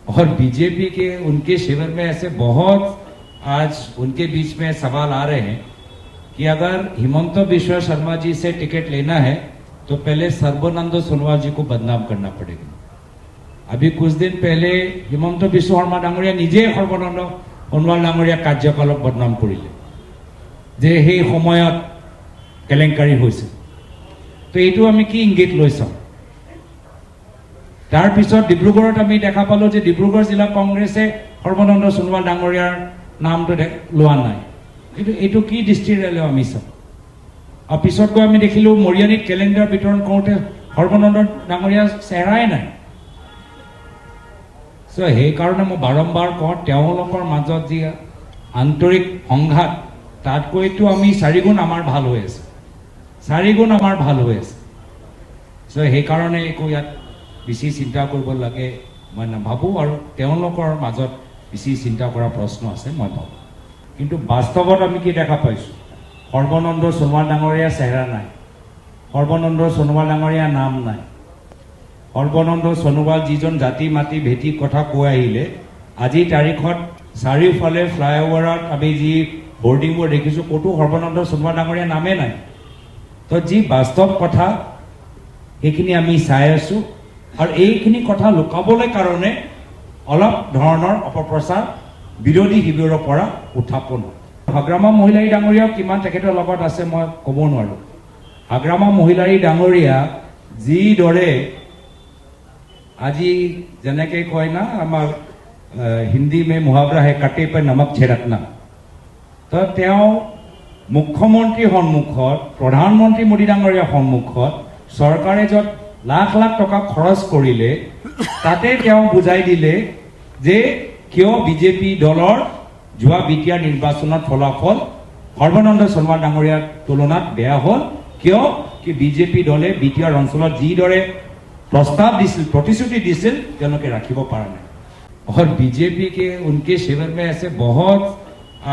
और बीजेपी के उनके शिविर में ऐसे बहुत आज उनके बीच में सवाल आ रहे हैं कि अगर हिमंत बिश्व शर्मा जी से टिकट लेना है तो पहले सर्बानंद सोनोवाल जी को बदनाम करना पड़ेगा। अभी कुछ दिन पहले हिमंत बिश्व शर्मा डांगरिया निजे सर्बानंद सोनोवाल डांगरिया कार्यकालक बदनाम करिले जे সেই সময়ত কেলেংকাৰী হৈছিল। তো এইটো আমি কি ইংগিত লৈছোঁ? তাৰ পিছত ডিব্ৰুগড়ত আমি দেখা পালো যে ডিব্ৰুগড় জিলা কংগ্ৰেছে সৰ্বানন্দ সোণোৱাল ডাঙৰীয়াৰ নামটো লোৱা নাই। কিন্তু এইটো কি দৃষ্টিৰে আমি চাম? আৰু পিছত গৈ আমি দেখিলো মৰিয়ানীত কেলেণ্ডাৰ বিতৰণ কৰোঁতে সৰ্বানন্দ ডাঙৰীয়াৰ চেহেৰাই নাই। চ' সেইকাৰণে মই বাৰম্বাৰ কওঁ তেওঁলোকৰ মাজত যি আন্তৰিক সংঘাত তাতকৈতো আমি চাৰিগুণ আমাৰ ভাল হৈ আছে, চাৰিগুণ আমাৰ ভাল হৈ আছে। চ' সেইকাৰণে একো ইয়াত বেছি চিন্তা কৰিব লাগে মই নাভাবোঁ, আৰু তেওঁলোকৰ মাজত বেছি চিন্তা কৰা প্ৰশ্ন আছে মই ভাবোঁ। কিন্তু বাস্তৱত আমি কি দেখা পাইছোঁ? সৰ্বানন্দ সোণোৱাল ডাঙৰীয়া চেহেৰা নাই, সৰ্বানন্দ সোণোৱাল ডাঙৰীয়া নাম নাই। সৰ্বানন্দ সোণোৱাল যিজন জাতি মাতি ভেটি কথা কৈ আহিলে, আজিৰ তাৰিখত চাৰিওফালে ফ্লাইঅভাৰত আমি যি বৰ্ডিংবোৰ দেখিছোঁ ক'তো সৰ্বানন্দ সোণোৱাল ডাঙৰীয়া নামেই নাই। তো যি বাস্তৱ কথা সেইখিনি আমি চাই আছোঁ, আৰু এইখিনি কথা লুকাবলৈ কাৰণে অলপ ধৰণৰ অপপ্ৰচাৰ বিৰোধী শিবিৰৰ পৰা উত্থাপন হয়। হাগ্ৰামা মহিলাৰী ডাঙৰীয়াও কিমান তেখেতৰ লগত আছে মই ক'ব নোৱাৰোঁ। হাগ্ৰামা মহিলাৰী ডাঙৰীয়া যিদৰে আজি যেনেকৈ কয় না আমাৰ হিন্দী মে মুহাৱৰা হে কাটে পে নমক ছিড়কনা, তো তেওঁ মুখ্যমন্ত্ৰীৰ সন্মুখত প্ৰধানমন্ত্ৰী মোদী ডাঙৰীয়াৰ সন্মুখত চৰকাৰে য'ত লাখ লাখ টকা খৰচ কৰিলে তাতে তেওঁ বুজাই দিলে যে কিয় বিজেপি দলৰ যোৱা বিটিআৰ নিৰ্বাচনত ফলাফল সৰ্বানন্দ সোণোৱাল ডাঙৰীয়াৰ তুলনাত বেয়া হ'ল। কিয় কি বিজেপি দলে বিটিআৰ অঞ্চলত যিদৰে प्रस्ताव दिसिल प्रतिश्रुति दिसिल তেওঁলোকে ৰাখিব পৰা নাই। और बीजेपी के उनके शिविर में ऐसे बहुत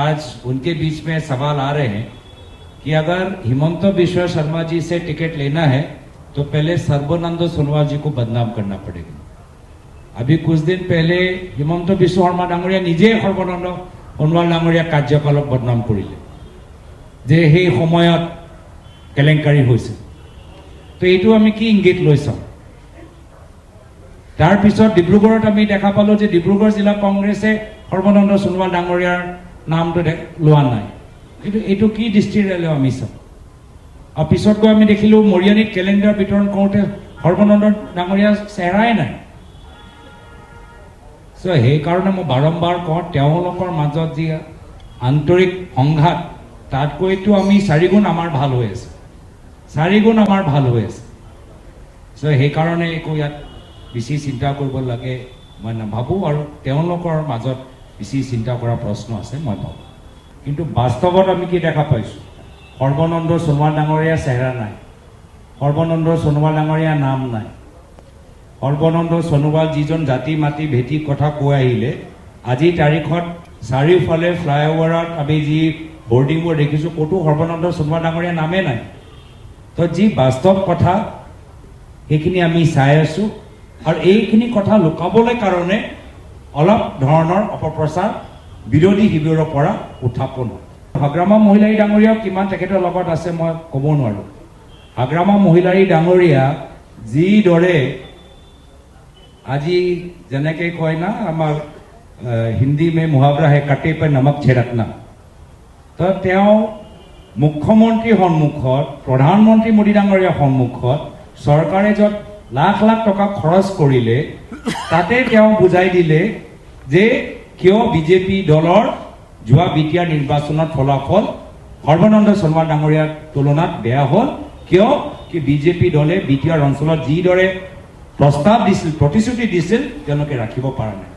आज उनके बीच में सवाल आ रहे हैं कि अगर हिमंत बिश्व शर्मा जी से टिकट लेना है तो पहले सर्बानंद सोनोवाल जी को बदनाम करना पड़ेगा। अभी कुछ दिन पहले हिमंत बिश्व शर्मा डांगरिया निजे सर्बानंद सोनोवाल डांगरिया कार्यकालक बदनाम करिले जे সেই সময়ত কেলেংকাৰী হৈছিল। তো এইটো আমি কি ইংগিত লৈছোঁ? তাৰ পিছত ডিব্ৰুগড়ত আমি দেখা পালো যে ডিব্ৰুগড় জিলা কংগ্ৰেছে সৰ্বানন্দ সোণোৱাল ডাঙৰীয়াৰ নামটো লোৱা নাই। কিন্তু এইটো কি দৃষ্টিৰে আমি চাম? আৰু পিছত গৈ আমি দেখিলো মৰিয়ানীত কেলেণ্ডাৰ বিতৰণ কৰোঁতে সৰ্বানন্দ ডাঙৰীয়াৰ চেহেৰাই নাই। চ' সেইকাৰণে মই বাৰম্বাৰ কওঁ তেওঁলোকৰ মাজত যি আন্তৰিক সংঘাত তাতকৈতো আমি চাৰিগুণ আমাৰ ভাল হৈ আছে, চাৰিগুণ আমাৰ ভাল হৈ আছে। চ' সেইকাৰণে একো ইয়াত বেছি চিন্তা কৰিব লাগে মই নাভাবোঁ, আৰু তেওঁলোকৰ মাজত বেছি চিন্তা কৰা প্ৰশ্ন আছে মই ভাবোঁ। কিন্তু বাস্তৱত আমি কি দেখা পাইছোঁ? সৰ্বানন্দ সোণোৱাল ডাঙৰীয়া চেহেৰা নাই, সৰ্বানন্দ সোণোৱাল ডাঙৰীয়া নাম নাই। সৰ্বানন্দ সোণোৱাল যিজন জাতি মাতি ভেটি কথা কৈ আহিলে, আজিৰ তাৰিখত চাৰিওফালে ফ্লাইঅভাৰত আমি যি বৰ্ডিংবোৰ দেখিছোঁ ক'তো সৰ্বানন্দ সোণোৱাল ডাঙৰীয়া নামেই নাই। তো যি বাস্তৱ কথা সেইখিনি আমি চাই আছোঁ, আৰু এইখিনি কথা লুকাবলৈ কাৰণে অলপ ধৰণৰ অপপ্ৰচাৰ বিৰোধী শিবিৰৰ পৰা উত্থাপন হয়। হাগ্ৰামা মহিলাৰী ডাঙৰীয়াও কিমান তেখেতৰ লগত আছে মই ক'ব নোৱাৰোঁ। হাগ্ৰামা মহিলাৰী ডাঙৰীয়া যিদৰে আজি যেনেকৈ কয় না আমাৰ হিন্দী মে মুহাৱৰা হে কাটে পে নমক ছিড়কনা, তো তেওঁ মুখ্যমন্ত্ৰীৰ সন্মুখত প্ৰধানমন্ত্ৰী মোদী ডাঙৰীয়াৰ সন্মুখত চৰকাৰে য'ত লাখ লাখ টকা খৰচ কৰিলে তাতে তেওঁ বুজাই দিলে যে কিয় বিজেপি দলৰ যোৱা বিটিআৰ নিৰ্বাচনত ফলাফল সৰ্বানন্দ সোণোৱাল ডাঙৰীয়াৰ তুলনাত বেয়া হ'ল। কিয় কি বিজেপি দলে বিটিআৰ অঞ্চলত যিদৰে প্ৰস্তাৱ দিছিল প্ৰতিশ্ৰুতি দিছিল তেওঁলোকে ৰাখিব পৰা নাই।